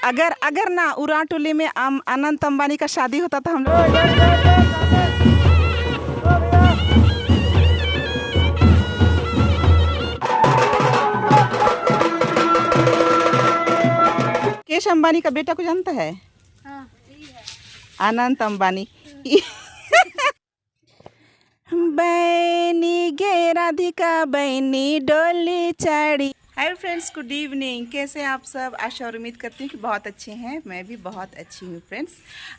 अगर अगर ना उड़ान टोली में अनंत अंबानी का शादी होता तो हम लोग मुकेश अंबानी का बेटा को जानता है? हाँ, अनंत अंबानी। बैनी गे राधिका बैनी डोली चढ़ी। Hi friends, good evening. कैसे आप सब? आशा और उम्मीद करती हूँ कि बहुत अच्छे हैं। मैं भी बहुत अच्छी हूँ फ्रेंड्स।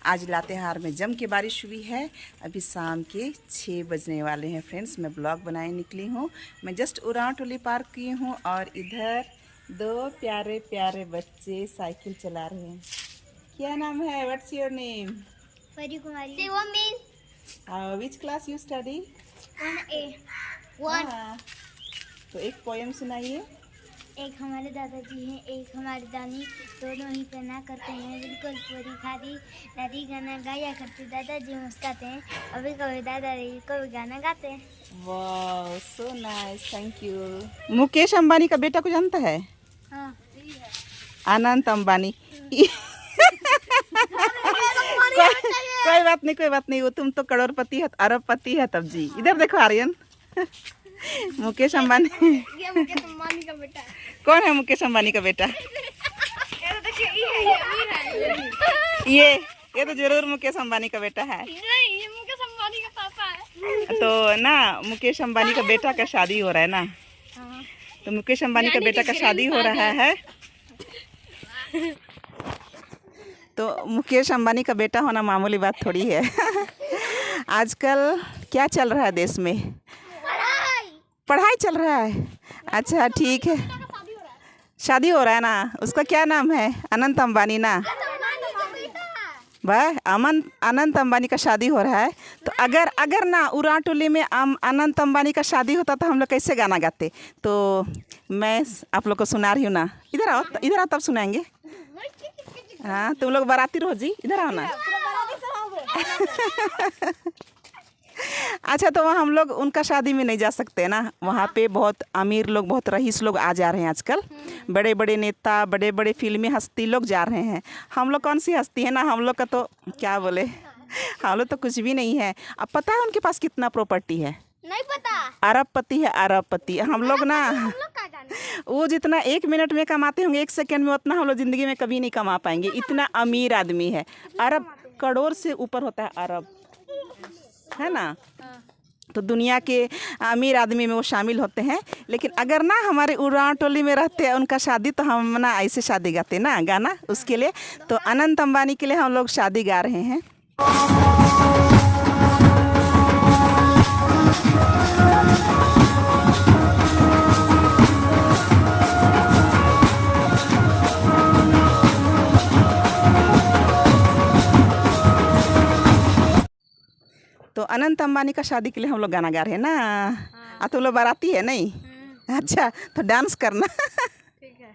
आज लातेहार में जम के बारिश हुई है। अभी शाम के 6 बजने वाले हैं फ्रेंड्स। मैं ब्लॉग बनाए निकली हूँ। मैं जस्ट उड़ान टोली पार्क की हूँ और इधर 2 प्यारे प्यारे बच्चे साइकिल चला रहे हैं। क्या नाम है? What's your name? Pari Kumari. Shivam mean which class you study? 1 तो एक पोएम सुनाइए। एक हमारे दादाजी हैं, एक हमारी दादी, दोनों ही पहना करते हैं बिल्कुल पूरी खादी। दादी गाना गाया करते, दादाजी मुस्काते हैं। अभी कभी दादाजी कभी गाना गाते हैं। वाह, so nice, thank you. Mukesh Ambani का बेटा को जानता है? हाँ, अनंत अंबानी। कोई बात नहीं, कोई बात नहीं। वो तुम तो करोड़पति है, अरबपति है तब जी। इधर देखो आर्यन। मुकेश अंबानी। ये मुकेश अंबानी का बेटा है। कौन है मुकेश अंबानी का बेटा? ये तो जरूर मुकेश अंबानी का बेटा है। नहीं, ये मुकेश अंबानी का पापा है। तो ना मुकेश अंबानी का बेटा का शादी हो रहा है ना। तो मुकेश अंबानी का बेटा का शादी हो रहा है। तो मुकेश अंबानी का बेटा होना मामूली बात थोड़ी है। आजकल क्या चल रहा है देश में? पढ़ाई चल रहा है। अच्छा, ठीक है। शादी हो रहा है ना। उसका क्या नाम है? अनंत अंबानी ना। भाई अनंत अंबानी का शादी हो रहा है। तो अगर ना उड़ान टोली में अनंत अंबानी का शादी होता तो हम लोग कैसे गाना गाते? तो मैं आप लोग को सुना रही हूँ ना। इधर आओ तब सुनाएंगे। हाँ, तुम लोग बाराती रहो जी, इधर आओ ना। अच्छा, तो हम लोग उनका शादी में नहीं जा सकते ना। वहाँ पे बहुत अमीर लोग, बहुत रईस लोग आ जा रहे हैं आजकल। बड़े बड़े नेता, बड़े बड़े फिल्मी हस्ती लोग जा रहे हैं। हम लोग कौन सी हस्ती है ना। हम लोग का तो क्या बोले, हम लोग तो कुछ भी नहीं है। अब पता है उनके पास कितना प्रॉपर्टी है? नहीं पता। अरबपति है, अरबपति। हम लोग ना वो जितना 1 मिनट में कमाते होंगे, 1 सेकंड में, उतना हम लोग ज़िंदगी में कभी नहीं कमा पाएंगे। इतना अमीर आदमी है। अरब करोड़ से ऊपर होता है अरब, है ना। तो दुनिया के अमीर आदमी में वो शामिल होते हैं। लेकिन अगर ना हमारे उड़ान टोली में रहते हैं उनका शादी, तो हम ना ऐसे शादी गाते ना गाना उसके लिए। तो अनंत अंबानी के लिए हम लोग शादी गा रहे हैं। तो अनंत अंबानी का शादी के लिए हम लोग गाना गा रहे हैं ना। तो लोग बाराती है नहीं? अच्छा, तो डांस करना। ठीक है।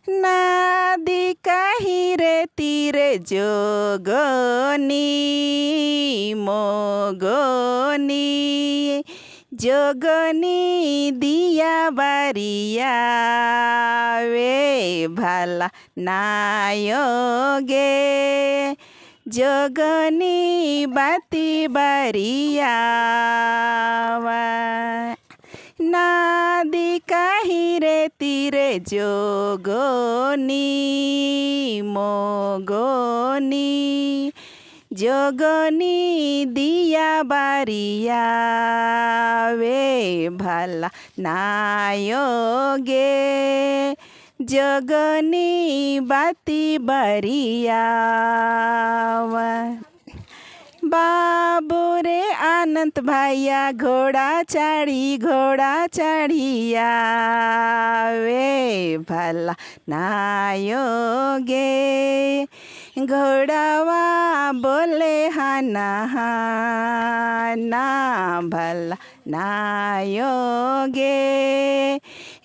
नदी कहीं रे तीरे जोगनी मोगनी, जोगनी दिया बारिया वे भला नायोगे, जोगनी बाती बारिया नदी कहीं रे तीरे जोगनी मोगनी, जोगनी दिया बारिया वे भला नायोगे, जोगनी बाती बारिया। बाबू रे अनंत भैया घोड़ा चढ़िया वे भला नायोगे, घोड़ावा बोले हाना ना भला नायोगे,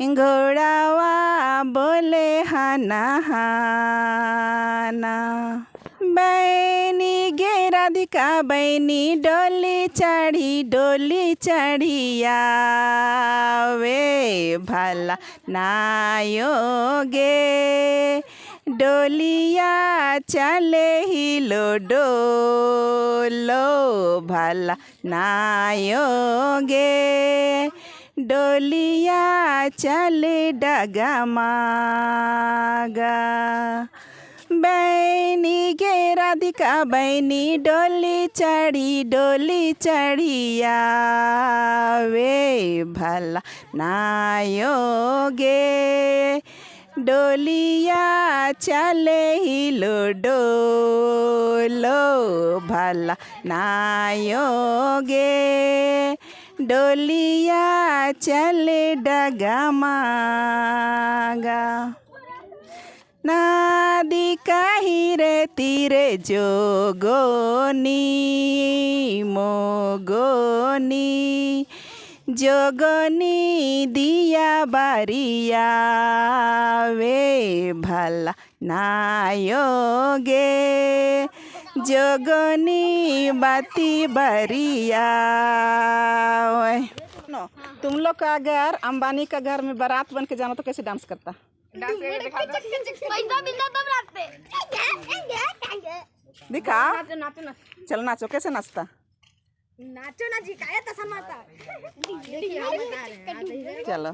घोड़ावा बोले हाना ना। बैनी गे राधिका बैनी डोली चढ़िया वे भला नायोगे, डोली डोलिया चले हिलो डोलो भला नायोगे डोलिया चले डगमागा बैनी गे राधिका बैनी डोली चढ़िया वे भला नायोगे डोलिया चले हिलो डोलो भला नायोगे डोलिया चले डगमागा नदी काहिरे तीरे जोगोनी मोगोनी जोगोनी दिया बारिया वे भला नायोगे जोगोनी बाती बारिया। तुम लोग का अगर अंबानी का घर में बारात बन के जाना तो कैसे डांस करता? पैसा मिलता तब रात पे दिखा चल नाचो कैसे नाचता नाचो ना जी काया तसा मारता चलो